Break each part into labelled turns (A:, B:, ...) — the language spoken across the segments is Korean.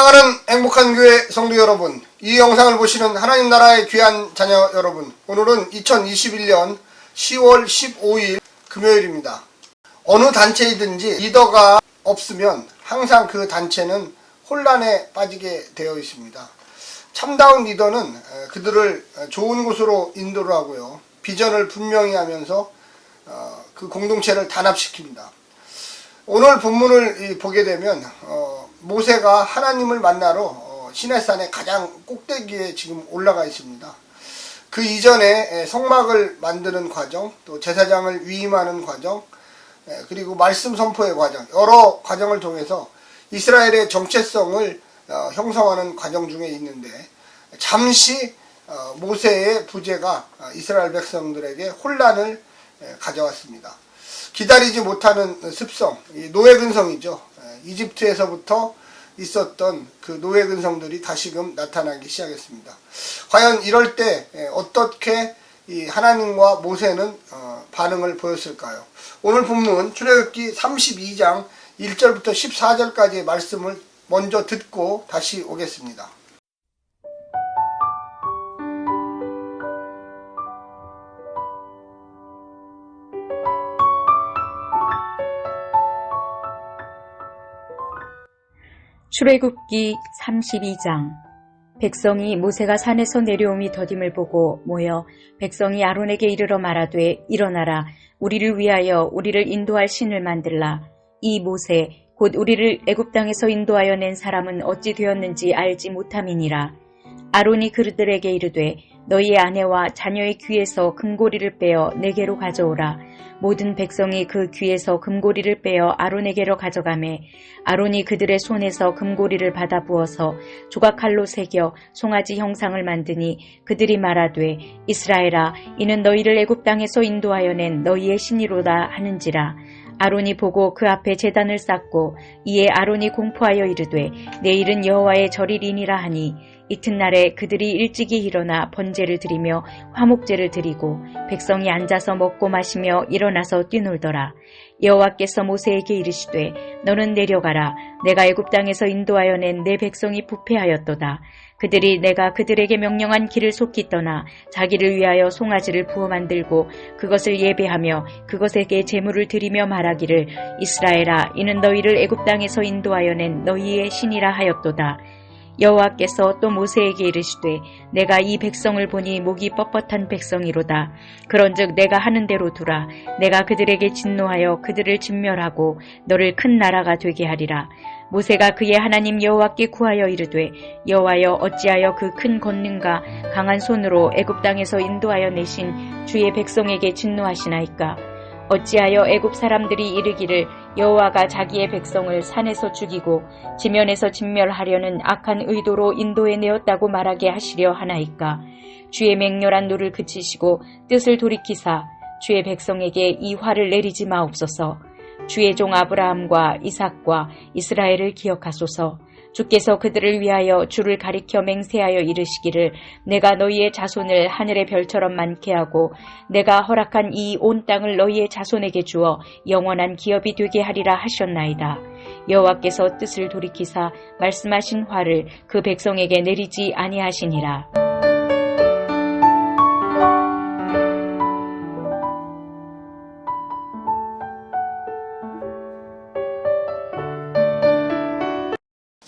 A: 사랑하는 행복한 교회 성도 여러분, 이 영상을 보시는 하나님 나라의 귀한 자녀 여러분, 오늘은 2021년 10월 15일 금요일입니다. 어느 단체이든지 리더가 없으면 항상 그 단체는 혼란에 빠지게 되어 있습니다. 참다운 리더는 그들을 좋은 곳으로 인도를 하고요, 비전을 분명히 하면서 그 공동체를 단합시킵니다. 오늘 본문을 보게 되면 모세가 하나님을 만나러 시내산의 가장 꼭대기에 지금 올라가 있습니다. 그 이전에 성막을 만드는 과정, 또 제사장을 위임하는 과정, 그리고 말씀 선포의 과정, 여러 과정을 통해서 이스라엘의 정체성을 형성하는 과정 중에 있는데, 잠시 모세의 부재가 이스라엘 백성들에게 혼란을 가져왔습니다. 기다리지 못하는 습성, 노예 근성이죠. 이집트에서부터 있었던 그 노예 근성들이 다시금 나타나기 시작했습니다. 과연 이럴 때 어떻게 이 하나님과 모세는 반응을 보였을까요? 오늘 본문 출애굽기 32장 1절부터 14절까지의 말씀을 먼저 듣고 다시 오겠습니다.
B: 출애굽기 32장. 백성이 모세가 산에서 내려옴이 더딤을 보고 모여 백성이 아론에게 이르러 말하되, 일어나라, 우리를 위하여 우리를 인도할 신을 만들라. 이 모세 곧 우리를 애굽 땅에서 인도하여 낸 사람은 어찌 되었는지 알지 못함이니라. 아론이 그들에게 이르되, 너희의 아내와 자녀의 귀에서 금고리를 빼어 내게로 가져오라. 모든 백성이 그 귀에서 금고리를 빼어 아론에게로 가져가매, 아론이 그들의 손에서 금고리를 받아 부어서 조각칼로 새겨 송아지 형상을 만드니, 그들이 말하되, 이스라엘아, 이는 너희를 애굽 땅에서 인도하여 낸 너희의 신이로다 하는지라. 아론이 보고 그 앞에 제단을 쌓고, 이에 아론이 공포하여 이르되, 내일은 여호와의 절일이니라 하니, 이튿날에 그들이 일찍이 일어나 번제를 드리며 화목제를 드리고 백성이 앉아서 먹고 마시며 일어나서 뛰놀더라. 여호와께서 모세에게 이르시되, 너는 내려가라. 내가 애굽 땅에서 인도하여 낸 내 백성이 부패하였도다. 그들이 내가 그들에게 명령한 길을 속히 떠나 자기를 위하여 송아지를 부어 만들고 그것을 예배하며 그것에게 제물을 드리며 말하기를, 이스라엘아, 이는 너희를 애굽 땅에서 인도하여 낸 너희의 신이라 하였도다. 여호와께서 또 모세에게 이르시되, 내가 이 백성을 보니 목이 뻣뻣한 백성이로다. 그런즉 내가 하는 대로 두라. 내가 그들에게 진노하여 그들을 진멸하고 너를 큰 나라가 되게 하리라. 모세가 그의 하나님 여호와께 구하여 이르되, 여호와여, 어찌하여 그 큰 권능과 강한 손으로 애굽 땅에서 인도하여 내신 주의 백성에게 진노하시나이까? 어찌하여 애굽 사람들이 이르기를, 여호와가 자기의 백성을 산에서 죽이고 지면에서 진멸하려는 악한 의도로 인도해 내었다고 말하게 하시려 하나이까? 주의 맹렬한 노를 그치시고 뜻을 돌이키사 주의 백성에게 이 화를 내리지 마옵소서. 주의 종 아브라함과 이삭과 이스라엘을 기억하소서. 주께서 그들을 위하여 주를 가리켜 맹세하여 이르시기를, 내가 너희의 자손을 하늘의 별처럼 많게 하고 내가 허락한 이 온 땅을 너희의 자손에게 주어 영원한 기업이 되게 하리라 하셨나이다. 여호와께서 뜻을 돌이키사 말씀하신 화를 그 백성에게 내리지 아니하시니라.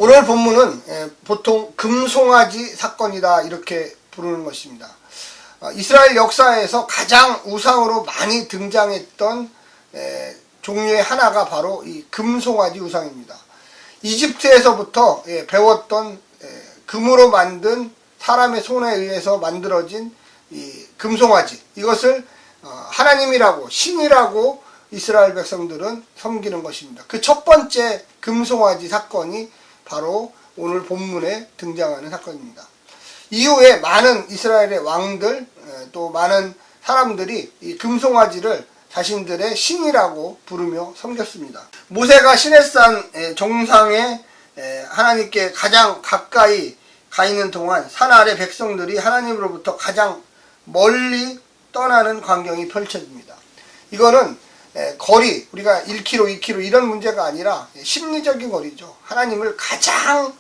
A: 오늘 본문은 보통 금송아지 사건이다 이렇게 부르는 것입니다. 이스라엘 역사에서 가장 우상으로 많이 등장했던 종류의 하나가 바로 이 금송아지 우상입니다. 이집트에서부터 배웠던 금으로 만든 사람의 손에 의해서 만들어진 이 금송아지, 이것을 하나님이라고, 신이라고 이스라엘 백성들은 섬기는 것입니다. 그 첫 번째 금송아지 사건이 바로 오늘 본문에 등장하는 사건입니다. 이후에 많은 이스라엘의 왕들, 또 많은 사람들이 이 금송아지를 자신들의 신이라고 부르며 섬겼습니다. 모세가 시내산 정상에 하나님께 가장 가까이 가 있는 동안 산 아래 백성들이 하나님으로부터 가장 멀리 떠나는 광경이 펼쳐집니다. 이거는 거리, 우리가 1km, 2km 이런 문제가 아니라 심리적인 거리죠. 하나님을 가장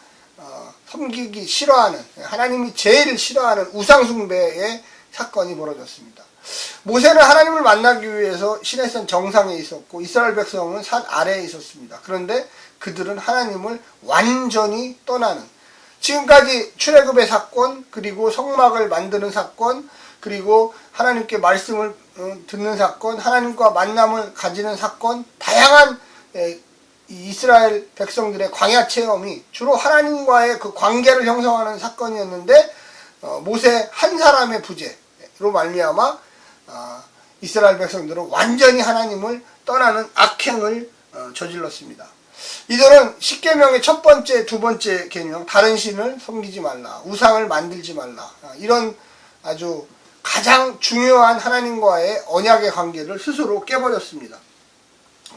A: 섬기기 싫어하는, 하나님이 제일 싫어하는 우상숭배의 사건이 벌어졌습니다. 모세는 하나님을 만나기 위해서 시내산 정상에 있었고 이스라엘 백성은 산 아래에 있었습니다. 그런데 그들은 하나님을 완전히 떠나는, 지금까지 출애굽의 사건, 그리고 성막을 만드는 사건, 그리고 하나님께 말씀을 듣는 사건, 하나님과 만남을 가지는 사건, 다양한 이스라엘 백성들의 광야 체험이 주로 하나님과의 그 관계를 형성하는 사건이었는데, 모세 한 사람의 부재로 말미암아 이스라엘 백성들은 완전히 하나님을 떠나는 악행을 저질렀습니다. 이들은 십계명의 첫 번째, 두 번째 계명, 다른 신을 섬기지 말라, 우상을 만들지 말라, 이런 아주 가장 중요한 하나님과의 언약의 관계를 스스로 깨버렸습니다.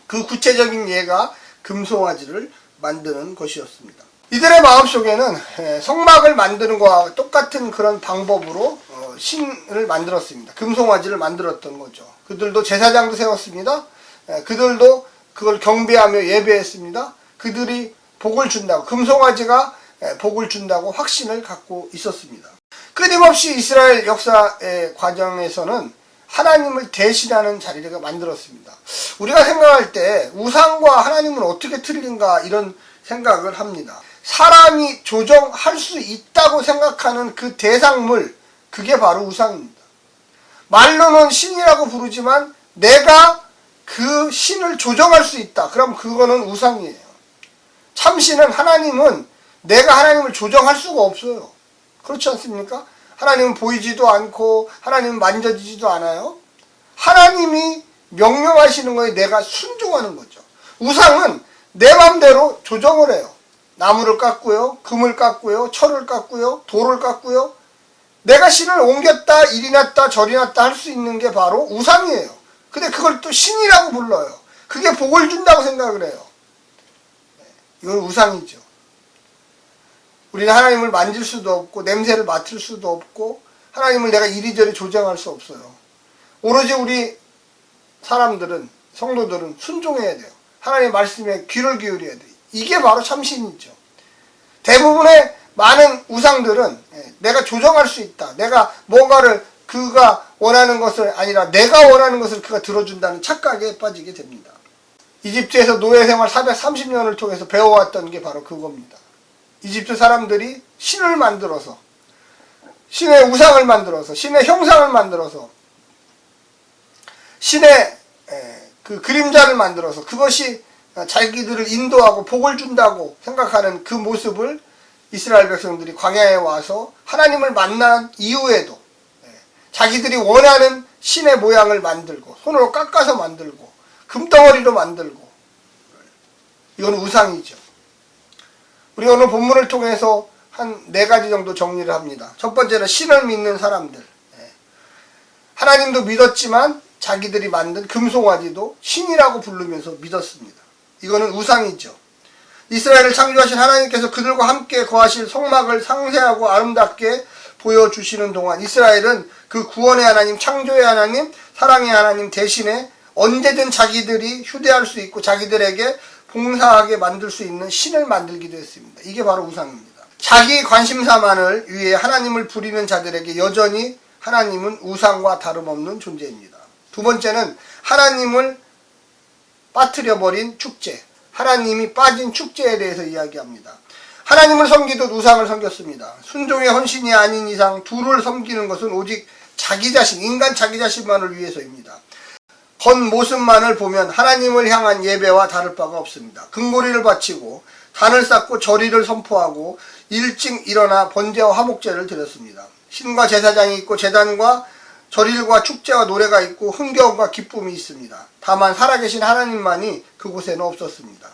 A: 그 구체적인 예가 금송아지를 만드는 것이었습니다. 이들의 마음속에는 성막을 만드는 것과 똑같은 그런 방법으로 신을 만들었습니다. 금송아지를 만들었던 거죠. 그들도 제사장도 세웠습니다. 그들도 그걸 경배하며 예배했습니다. 그들이 복을 준다고, 금송아지가 복을 준다고 확신을 갖고 있었습니다. 끊임없이 이스라엘 역사의 과정에서는 하나님을 대신하는 자리를 만들었습니다. 우리가 생각할 때 우상과 하나님은 어떻게 틀린가 이런 생각을 합니다. 사람이 조정할 수 있다고 생각하는 그 대상물, 그게 바로 우상입니다. 말로는 신이라고 부르지만 내가 그 신을 조정할 수 있다, 그럼 그거는 우상이에요. 참신은, 하나님은 내가 하나님을 조정할 수가 없어요. 그렇지 않습니까? 하나님은 보이지도 않고 하나님은 만져지지도 않아요. 하나님이 명령하시는 거에 내가 순종하는 거죠. 우상은 내 맘대로 조정을 해요. 나무를 깎고요, 금을 깎고요, 철을 깎고요, 돌을 깎고요. 내가 신을 옮겼다, 이리 났다, 저리 났다 할 수 있는 게 바로 우상이에요. 근데 그걸 또 신이라고 불러요. 그게 복을 준다고 생각을 해요. 이건 우상이죠. 우리는 하나님을 만질 수도 없고 냄새를 맡을 수도 없고 하나님을 내가 이리저리 조정할 수 없어요. 오로지 우리 사람들은, 성도들은 순종해야 돼요. 하나님의 말씀에 귀를 기울여야 돼요. 이게 바로 참신이죠. 대부분의 많은 우상들은 내가 조정할 수 있다, 내가 뭔가를 그가 원하는 것을 아니라 내가 원하는 것을 그가 들어준다는 착각에 빠지게 됩니다. 이집트에서 노예 생활 430년을 통해서 배워왔던 게 바로 그겁니다. 이집트 사람들이 신을 만들어서, 신의 우상을 만들어서, 신의 형상을 만들어서, 신의 그 그림자를 만들어서 그것이 자기들을 인도하고 복을 준다고 생각하는 그 모습을 이스라엘 백성들이 광야에 와서 하나님을 만난 이후에도 자기들이 원하는 신의 모양을 만들고 손으로 깎아서 만들고 금덩어리로 만들고, 이건 우상이죠. 우리 오늘 본문을 통해서 한 4가지 정도 정리를 합니다. 첫 번째는 신을 믿는 사람들. 하나님도 믿었지만 자기들이 만든 금송아지도 신이라고 부르면서 믿었습니다. 이거는 우상이죠. 이스라엘을 창조하신 하나님께서 그들과 함께 거하실 성막을 상세하고 아름답게 보여주시는 동안 이스라엘은 그 구원의 하나님, 창조의 하나님, 사랑의 하나님 대신에 언제든 자기들이 휴대할 수 있고 자기들에게 봉사하게 만들 수 있는 신을 만들기도 했습니다. 이게 바로 우상입니다. 자기 관심사만을 위해 하나님을 부리는 자들에게 여전히 하나님은 우상과 다름없는 존재입니다. 두 번째는 하나님을 빠뜨려버린 축제, 하나님이 빠진 축제에 대해서 이야기합니다. 하나님을 섬기듯 우상을 섬겼습니다. 순종의 헌신이 아닌 이상 둘을 섬기는 것은 오직 자기 자신, 인간 자기 자신만을 위해서입니다. 겉모습만을 보면 하나님을 향한 예배와 다를 바가 없습니다. 금고리를 바치고 단을 쌓고 절의를 선포하고 일찍 일어나 번제와 화목제를 드렸습니다. 신과 제사장이 있고 제단과 절일과 축제와 노래가 있고 흥겨움과 기쁨이 있습니다. 다만 살아계신 하나님만이 그곳에는 없었습니다.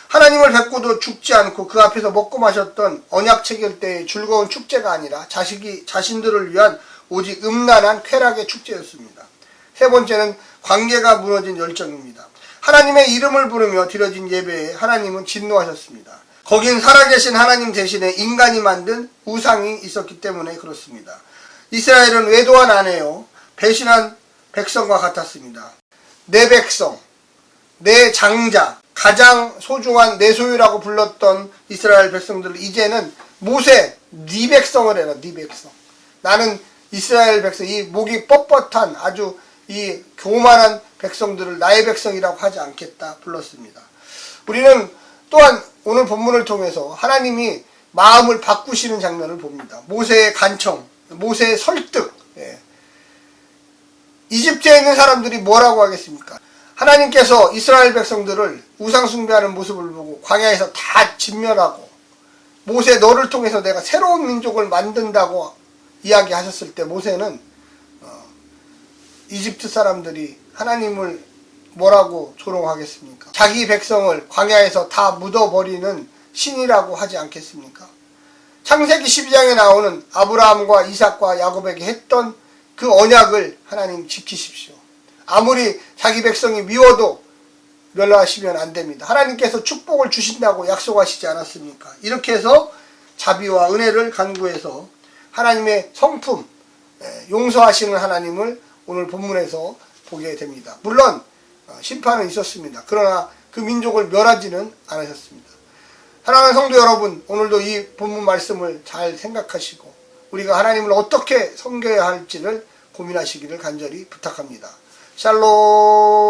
A: 하나님을 뵙고도 죽지 않고 그 앞에서 먹고 마셨던 언약 체결 때의 즐거운 축제가 아니라 자신들을 위한 오직 음란한 쾌락의 축제였습니다. 세 번째는 관계가 무너진 열정입니다. 하나님의 이름을 부르며 드려진 예배에 하나님은 진노하셨습니다. 거긴 살아계신 하나님 대신에 인간이 만든 우상이 있었기 때문에 그렇습니다. 이스라엘은 외도한 아내요, 배신한 백성과 같았습니다. 내 백성, 내 장자, 가장 소중한 내 소유라고 불렀던 이스라엘 백성들을 이제는 모세 네 백성을 해라. 네 백성. 나는 이스라엘 백성, 이 목이 뻣뻣한 아주 이 교만한 백성들을 나의 백성이라고 하지 않겠다 불렀습니다. 우리는 또한 오늘 본문을 통해서 하나님이 마음을 바꾸시는 장면을 봅니다. 모세의 간청, 모세의 설득. 이집트에 있는 사람들이 뭐라고 하겠습니까? 하나님께서 이스라엘 백성들을 우상 숭배하는 모습을 보고 광야에서 다 진멸하고 모세 너를 통해서 내가 새로운 민족을 만든다고 이야기하셨을 때 모세는 이집트 사람들이 하나님을 뭐라고 조롱하겠습니까? 자기 백성을 광야에서 다 묻어버리는 신이라고 하지 않겠습니까? 창세기 12장에 나오는 아브라함과 이삭과 야곱에게 했던 그 언약을 하나님 지키십시오. 아무리 자기 백성이 미워도 멸하시면 안 됩니다. 하나님께서 축복을 주신다고 약속하시지 않았습니까? 이렇게 해서 자비와 은혜를 간구해서 하나님의 성품, 용서하시는 하나님을 오늘 본문에서 보게 됩니다. 물론 심판은 있었습니다. 그러나 그 민족을 멸하지는 않으셨습니다. 사랑하는 성도 여러분, 오늘도 이 본문 말씀을 잘 생각하시고 우리가 하나님을 어떻게 섬겨야 할지를 고민하시기를 간절히 부탁합니다. 샬롬.